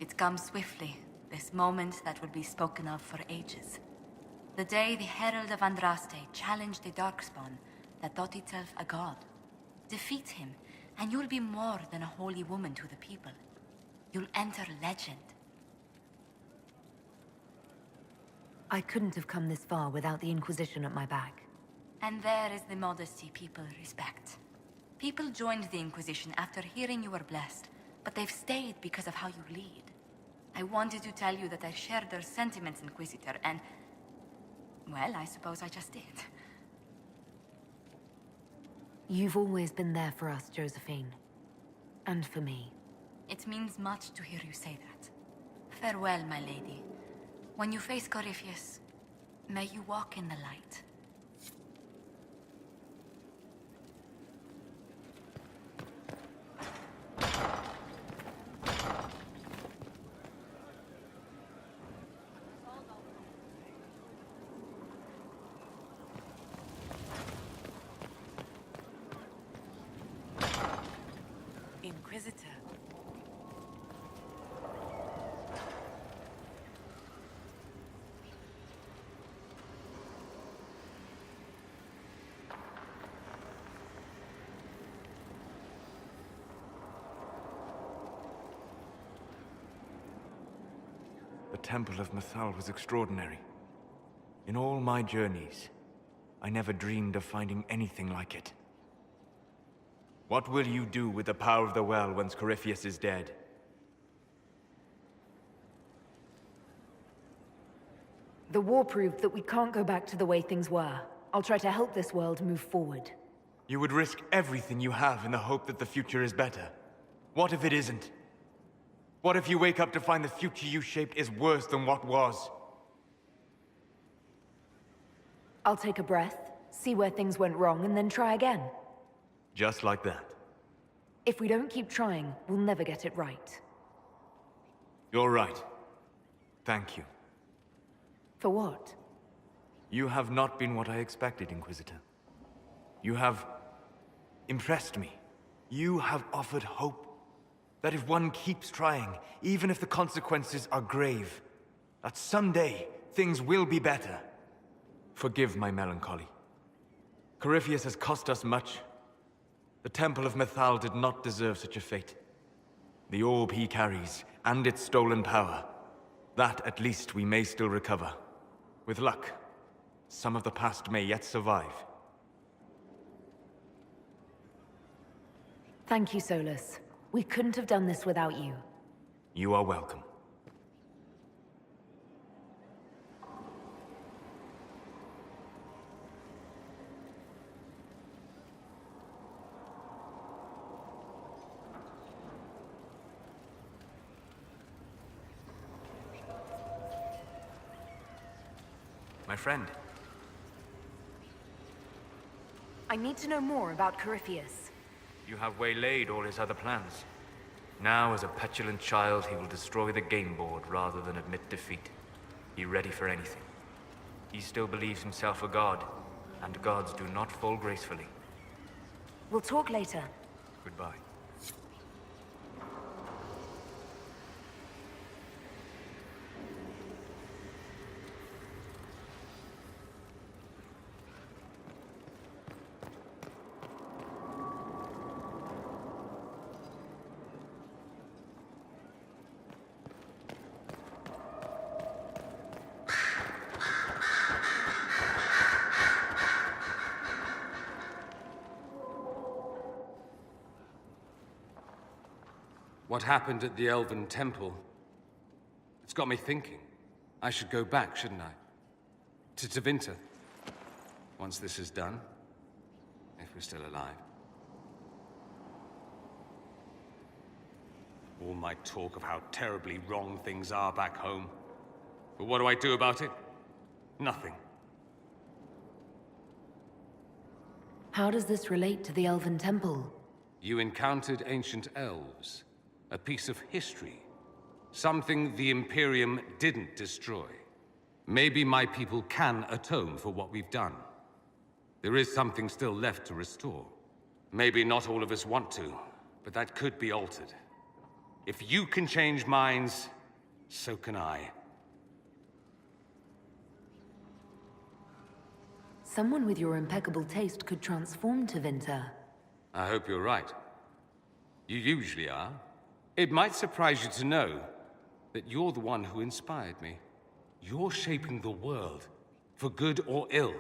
It comes swiftly, this moment that will be spoken of for ages. The day the Herald of Andraste challenged the Darkspawn that thought itself a god. Defeat him, and you'll be more than a holy woman to the people. You'll enter legend. I couldn't have come this far without the Inquisition at my back. And there is the modesty people respect. People joined the Inquisition after hearing you were blessed, but they've stayed because of how you lead. I wanted to tell you that I shared their sentiments, Inquisitor, and... well, I suppose I just did. You've always been there for us, Josephine. And for me. It means much to hear you say that. Farewell, my lady. When you face Corypheus, may you walk in the light. Inquisitor. The Temple of Mythal was extraordinary. In all my journeys, I never dreamed of finding anything like it. What will you do with the power of the well once Corypheus is dead? The war proved that we can't go back to the way things were. I'll try to help this world move forward. You would risk everything you have in the hope that the future is better. What if it isn't? What if you wake up to find the future you shaped is worse than what was? I'll take a breath, see where things went wrong, and then try again. Just like that. If we don't keep trying, we'll never get it right. You're right. Thank you. For what? You have not been what I expected, Inquisitor. You have impressed me. You have offered hope. That if one keeps trying, even if the consequences are grave, that someday things will be better. Forgive my melancholy. Corypheus has cost us much. The Temple of Mythal did not deserve such a fate. The orb he carries, and its stolen power, that at least we may still recover. With luck, some of the past may yet survive. Thank you, Solas. We couldn't have done this without you. You are welcome. My friend. I need to know more about Corypheus. You have waylaid all his other plans. Now, as a petulant child, he will destroy the game board rather than admit defeat. Be ready for anything. He still believes himself a god, and gods do not fall gracefully. We'll talk later. Goodbye. What happened at the Elven Temple? It's got me thinking. I should go back, shouldn't I? To Tevinter. Once this is done. If we're still alive. All my talk of how terribly wrong things are back home. But what do I do about it? Nothing. How does this relate to the Elven Temple? You encountered ancient elves. A piece of history. Something the Imperium didn't destroy. Maybe my people can atone for what we've done. There is something still left to restore. Maybe not all of us want to, but that could be altered. If you can change minds, so can I. Someone with your impeccable taste could transform Tevinter. I hope you're right. You usually are. It might surprise you to know that you're the one who inspired me. You're shaping the world, for good or ill.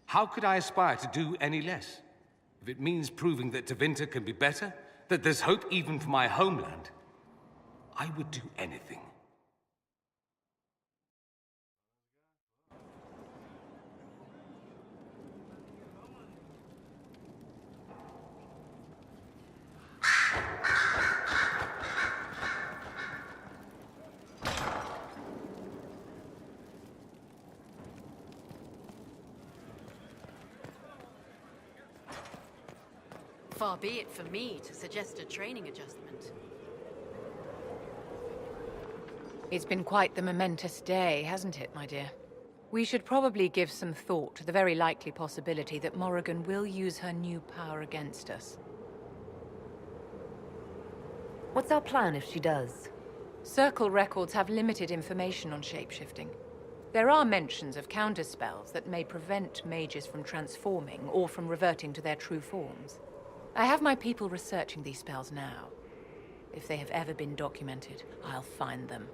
How could I aspire to do any less? If it means proving that Tevinter can be better, that there's hope even for my homeland, I would do anything. Far be it for me to suggest a training adjustment. It's been quite the momentous day, hasn't it, my dear? We should probably give some thought to the very likely possibility that Morrigan will use her new power against us. What's our plan if she does? Circle records have limited information on shapeshifting. There are mentions of counterspells that may prevent mages from transforming or from reverting to their true forms. I have my people researching these spells now. If they have ever been documented, I'll find them.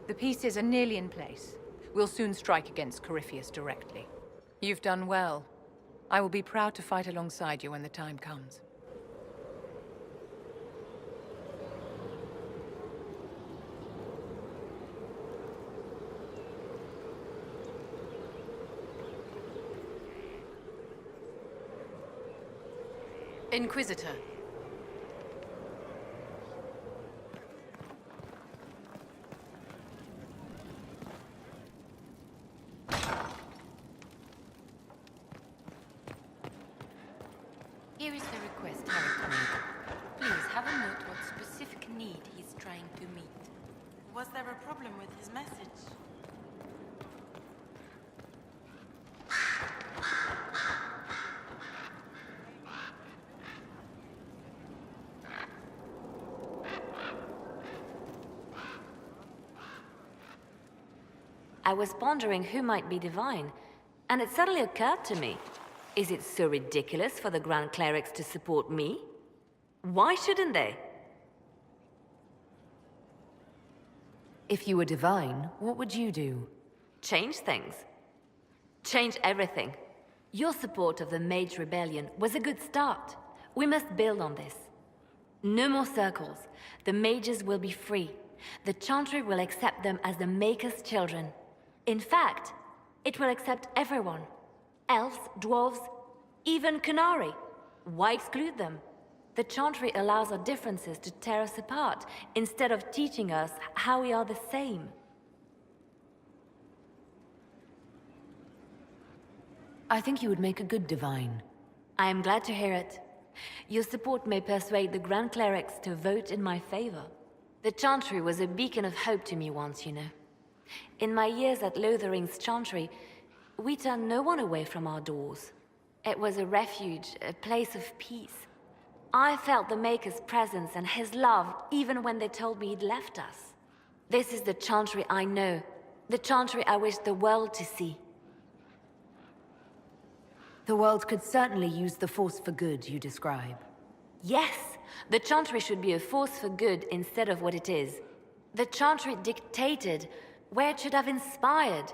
The pieces are nearly in place. We'll soon strike against Corypheus directly. You've done well. I will be proud to fight alongside you when the time comes. Inquisitor. Here is the request Harriet made. Please have a note what specific need he's trying to meet. Was there a problem with his message? I was pondering who might be divine, and it suddenly occurred to me. Is it so ridiculous for the Grand Clerics to support me? Why shouldn't they? If you were divine, what would you do? Change things. Change everything. Your support of the Mage Rebellion was a good start. We must build on this. No more circles. The mages will be free. The Chantry will accept them as the Maker's children. In fact, it will accept everyone. Elves, dwarves, even Qunari. Why exclude them? The Chantry allows our differences to tear us apart, instead of teaching us how we are the same. I think you would make a good divine. I am glad to hear it. Your support may persuade the Grand Clerics to vote in my favor. The Chantry was a beacon of hope to me once, you know. In my years at Lothering's Chantry, we turned no one away from our doors. It was a refuge, a place of peace. I felt the Maker's presence and his love even when they told me he'd left us. This is the Chantry I know, the Chantry I wish the world to see. The world could certainly use the force for good you describe. Yes, the Chantry should be a force for good instead of what it is. The Chantry dictated where it should have inspired.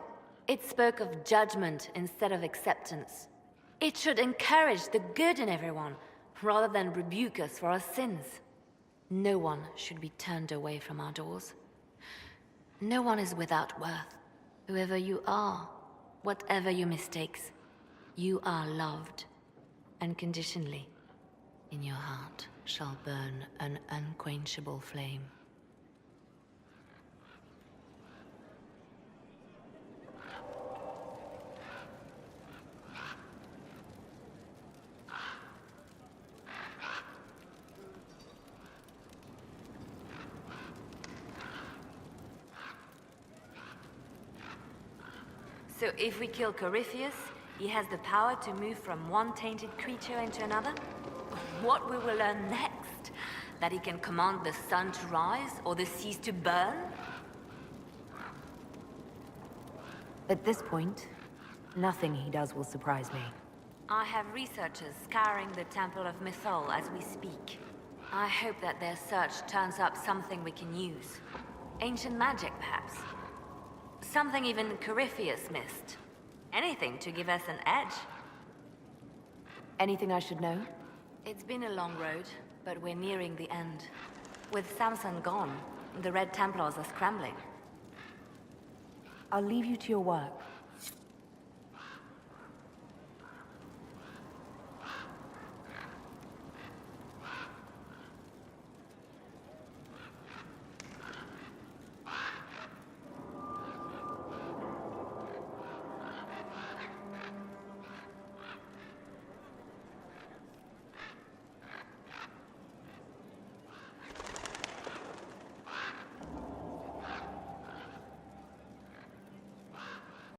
It spoke of judgment instead of acceptance. It should encourage the good in everyone, rather than rebuke us for our sins. No one should be turned away from our doors. No one is without worth. Whoever you are, whatever your mistakes, you are loved, unconditionally. In your heart shall burn an unquenchable flame. So if we kill Corypheus, he has the power to move from one tainted creature into another? What we will learn next? That he can command the sun to rise or the seas to burn? At this point, nothing he does will surprise me. I have researchers scouring the Temple of Mythol as we speak. I hope that their search turns up something we can use. Ancient magic, perhaps. Something even Corypheus missed. Anything to give us an edge. Anything I should know? It's been a long road, but we're nearing the end. With Samson gone, the Red Templars are scrambling. I'll leave you to your work.